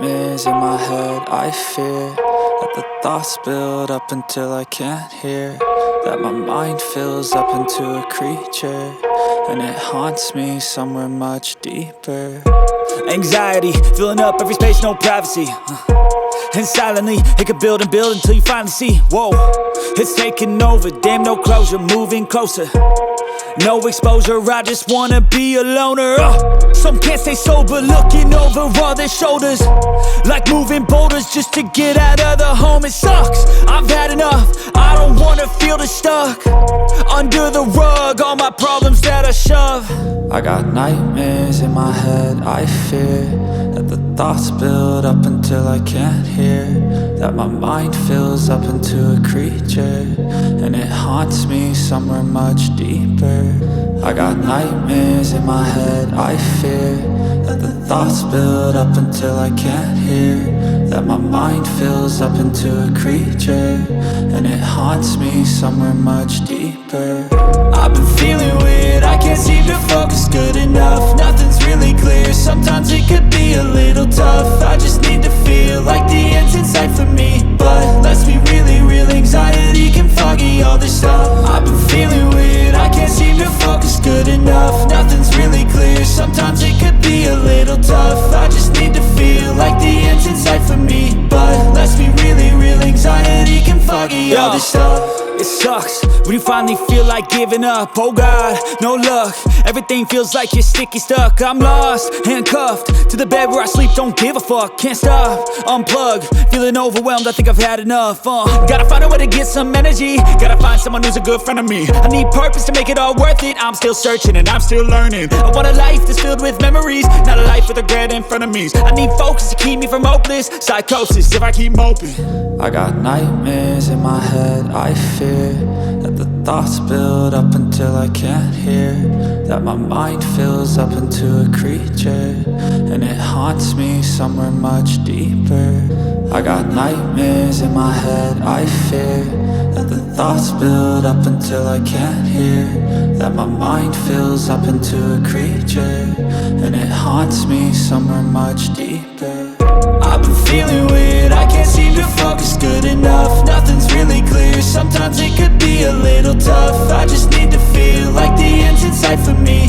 nightmares in my head. I fear that the thoughts build up until I can't hear, that my mind fills up into a creature, and it haunts me somewhere much deeper. Anxiety, filling up every space, no privacy. And silently, it could build and build until you finally see, whoa, it's taking over, damn, no closure, moving closer. No exposure, I just wanna be a loner. Some can't stay sober, looking over all their shoulders, like moving boulders just to get out of the home. It sucks, I've had enough, I don't wanna feel the stuck under the rug, all my problems that I shove. I got nightmares in my head. I fear that the thoughts build up until I can't hear, that my mind fills up into a creature, and it haunts me somewhere much deeper. I got nightmares in my head. I fear that the thoughts build up until I can't hear, that my mind fills up into a creature, and it haunts me somewhere much deeper. I've been feeling weird, I can't seem to focus good enough. Nothing's really clear, sometimes it could be a little tough. I just need to feel like the end's in sight for me, but let's be really real, anxiety can foggy all this stuff. I've been feeling weird, I can't seem to focus good enough. Nothing's really clear, sometimes it could be a little tough. I just need to feel like the end's in sight for me, but let's be really real, anxiety can foggy all this stuff. It sucks when you finally feel like giving up. Oh God, no luck, everything feels like you're sticky stuck. I'm lost, handcuffed to the bed where I sleep, don't give a fuck. Can't stop, unplug, feeling overwhelmed, I think I've had enough. Gotta find a way to get some energy, gotta find someone who's a good friend of me. I need purpose to make it all worth it, I'm still searching and I'm still learning. I want a life that's filled with memories, not a life with regret and frenemies. I need focus to keep me from hopeless psychosis if I keep moping. I got nightmares in my head. I fear that the thoughts build up until I can't hear, that my mind fills up into a creature, and it haunts me somewhere much deeper. I got nightmares in my head. I fear that the thoughts build up until I can't hear, that my mind fills up into a creature, and it haunts me somewhere much deeper. I've been feeling weird, I can't seem to focus good enough. Nothing's really clear, sometimes it could be a little tough. I just need to feel like the end's in sight for me,